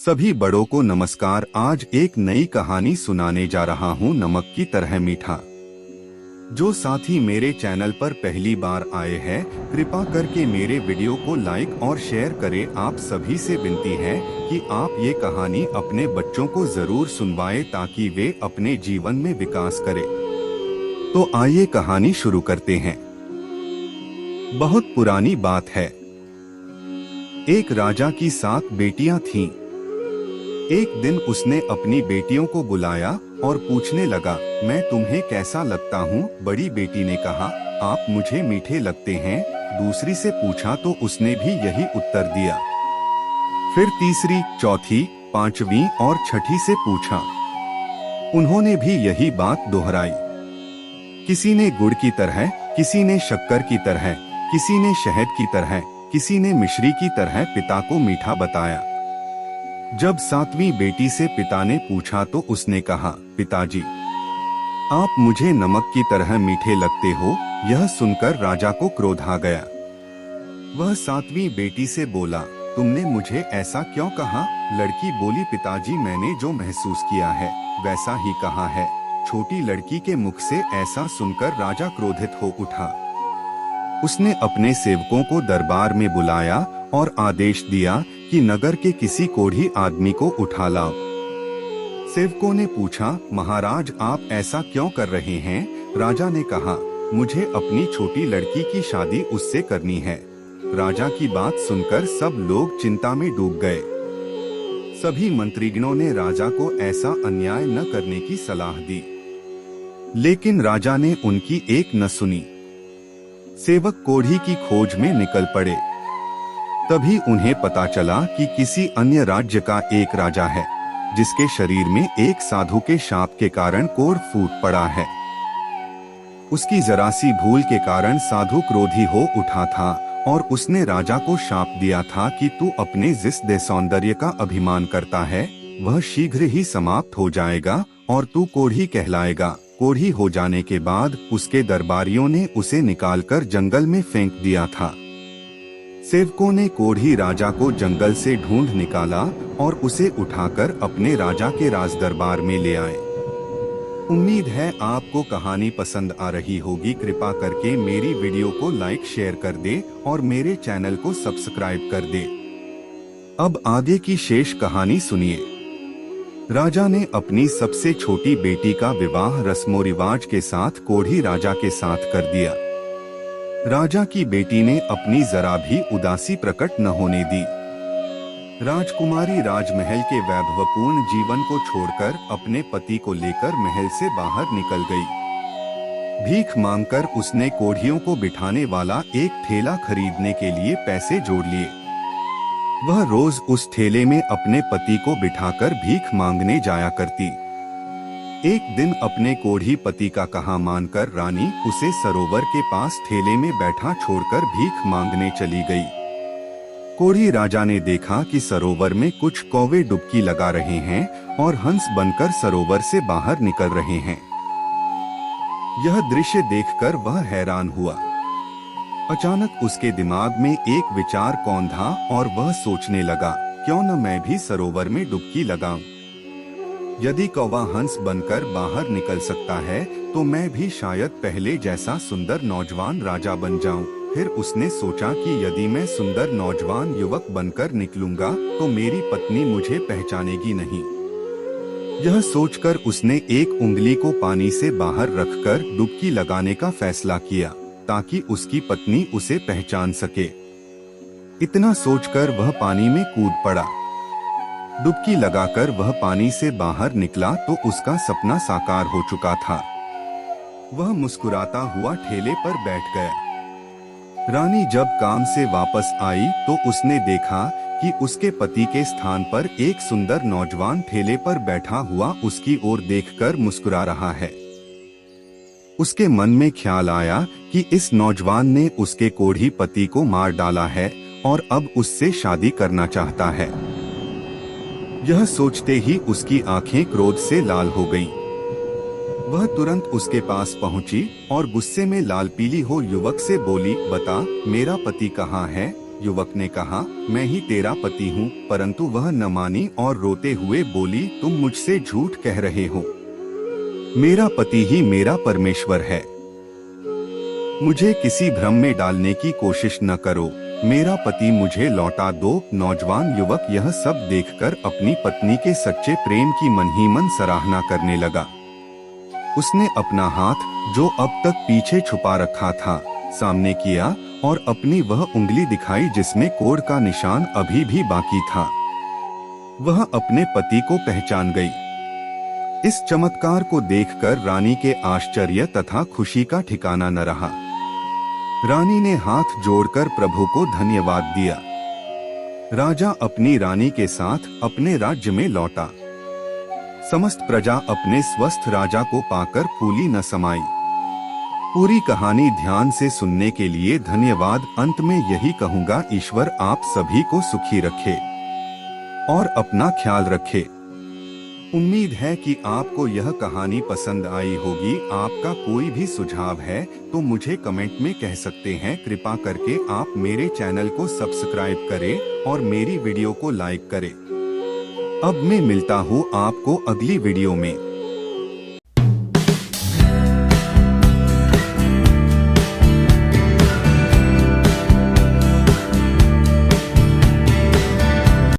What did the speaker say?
सभी बड़ों को नमस्कार। आज एक नई कहानी सुनाने जा रहा हूँ, नमक की तरह मीठा। जो साथी मेरे चैनल पर पहली बार आए हैं, कृपा करके मेरे वीडियो को लाइक और शेयर करें। आप सभी से विनती है कि आप ये कहानी अपने बच्चों को जरूर सुनवाएं ताकि वे अपने जीवन में विकास करें। तो आइए कहानी शुरू करते हैं। बहुत पुरानी बात है। एक राजा की 7 बेटियां थीं। एक दिन उसने अपनी बेटियों को बुलाया और पूछने लगा, मैं तुम्हें कैसा लगता हूँ? बड़ी बेटी ने कहा, आप मुझे मीठे लगते हैं। दूसरी से पूछा तो उसने भी यही उत्तर दिया। फिर तीसरी, चौथी, पांचवी और छठी से पूछा, उन्होंने भी यही बात दोहराई। किसी ने गुड़ की तरह, किसी ने शक्कर की तरह, किसी ने शहद की तरह, किसी ने मिश्री की तरह पिता को मीठा बताया। जब 7वीं बेटी से पिता ने पूछा तो उसने कहा, पिताजी, आप मुझे नमक की तरह मीठे लगते हो। यह सुनकर राजा को क्रोध आ गया। वह 7वीं बेटी से बोला, तुमने मुझे ऐसा क्यों कहा? लड़की बोली, पिताजी, मैंने जो महसूस किया है वैसा ही कहा है। छोटी लड़की के मुख से ऐसा सुनकर राजा क्रोधित हो उठा। उसने अपने सेवकों को दरबार में बुलाया और आदेश दिया कि नगर के किसी कोढ़ी आदमी को उठा लाओ। सेवकों ने पूछा, महाराज, आप ऐसा क्यों कर रहे हैं? राजा ने कहा, मुझे अपनी छोटी लड़की की शादी उससे करनी है। राजा की बात सुनकर सब लोग चिंता में डूब गए। सभी मंत्रीगणों ने राजा को ऐसा अन्याय न करने की सलाह दी, लेकिन राजा ने उनकी एक न सुनी। सेवक कोढ़ी की खोज में निकल पड़े। तभी उन्हें पता चला कि किसी अन्य राज्य का एक राजा है जिसके शरीर में एक साधु के शाप के कारण कोढ़ फूट पड़ा है। उसकी जरा सी भूल के कारण साधु क्रोधी हो उठा था और उसने राजा को शाप दिया था कि तू अपने जिस दे सौंदर्य का अभिमान करता है वह शीघ्र ही समाप्त हो जाएगा और तू कोढ़ी कहलाएगा। कोढ़ी हो जाने के बाद उसके दरबारियों ने उसे निकालकर जंगल में फेंक दिया था। सेवकों ने कोढ़ी राजा को जंगल से ढूंढ निकाला और उसे उठाकर अपने राजा के राज दरबार में ले आए। उम्मीद है आपको कहानी पसंद आ रही होगी। कृपा करके मेरी वीडियो को लाइक शेयर कर दे और मेरे चैनल को सब्सक्राइब कर दे। अब आगे की शेष कहानी सुनिए। राजा ने अपनी सबसे छोटी बेटी का विवाह रस्मो रिवाज के साथ कोढ़ी राजा के साथ कर दिया। राजा की बेटी ने अपनी जरा भी उदासी प्रकट न होने दी। राजकुमारी राजमहल के वैभवपूर्ण जीवन को छोड़कर अपने पति को लेकर महल से बाहर निकल गई। भीख मांगकर उसने कोढ़ियों को बिठाने वाला एक ठेला खरीदने के लिए पैसे जोड़ लिए। वह रोज उस ठेले में अपने पति को बिठाकर भीख मांगने जाया करती। एक दिन अपने कोढ़ी पति का कहा मानकर रानी उसे सरोवर के पास ठेले में बैठा छोड़कर भीख मांगने चली गई। कोढ़ी राजा ने देखा कि सरोवर में कुछ कौवे डुबकी लगा रहे हैं और हंस बनकर सरोवर से बाहर निकल रहे हैं। यह दृश्य देखकर वह हैरान हुआ। अचानक उसके दिमाग में एक विचार कौंधा और वह सोचने लगा, क्यों न मैं भी सरोवर में डुबकी लगाऊं। यदि कौवा हंस बनकर बाहर निकल सकता है तो मैं भी शायद पहले जैसा सुंदर नौजवान राजा बन जाऊं। फिर उसने सोचा कि यदि मैं सुंदर नौजवान युवक बनकर निकलूंगा तो मेरी पत्नी मुझे पहचानेगी नहीं। यह सोचकर उसने एक उंगली को पानी से बाहर रखकर डुबकी लगाने का फैसला किया ताकि उसकी पत्नी उसे पहचान सके। इतना सोचकर वह पानी में कूद पड़ा। डुबकी लगाकर वह पानी से बाहर निकला तो उसका सपना साकार हो चुका था। वह मुस्कुराता हुआ ठेले पर बैठ गया। रानी जब काम से वापस आई तो उसने देखा कि उसके पति के स्थान पर एक सुंदर नौजवान ठेले पर बैठा हुआ उसकी ओर देखकर मुस्कुरा रहा है। उसके मन में ख्याल आया कि इस नौजवान ने उसके कोढ़ी पति को मार डाला है और अब उससे शादी करना चाहता है। यह सोचते ही उसकी आंखें क्रोध से लाल हो गईं। वह तुरंत उसके पास पहुंची और गुस्से में लाल पीली हो युवक से बोली, बता, मेरा पति कहाँ है? युवक ने कहा, मैं ही तेरा पति हूँ, परंतु वह न मानी और रोते हुए बोली, तुम मुझसे झूठ कह रहे हो। मेरा पति ही मेरा परमेश्वर है। मुझे किसी भ्रम में डालने की कोशिश न करो। मेरा पति मुझे लौटा दो। नौजवान युवक यह सब देखकर अपनी पत्नी के सच्चे प्रेम की मन ही मन सराहना करने लगा। उसने अपना हाथ, जो अब तक पीछे छुपा रखा था, सामने किया और अपनी वह उंगली दिखाई जिसमें कोढ़ का निशान अभी भी बाकी था। वह अपने पति को पहचान गई। इस चमत्कार को देखकर रानी के आश्चर्य तथा खुशी का ठिकाना न रहा। रानी ने हाथ जोड़कर प्रभु को धन्यवाद दिया। राजा अपनी रानी के साथ अपने राज्य में लौटा। समस्त प्रजा अपने स्वस्थ राजा को पाकर फूली न समाई। पूरी कहानी ध्यान से सुनने के लिए धन्यवाद। अंत में यही कहूँगा, ईश्वर आप सभी को सुखी रखे और अपना ख्याल रखे। उम्मीद है कि आपको यह कहानी पसंद आई होगी। आपका कोई भी सुझाव है तो मुझे कमेंट में कह सकते हैं। कृपा करके आप मेरे चैनल को सब्सक्राइब करें और मेरी वीडियो को लाइक करें। अब मैं मिलता हूँ आपको अगली वीडियो में।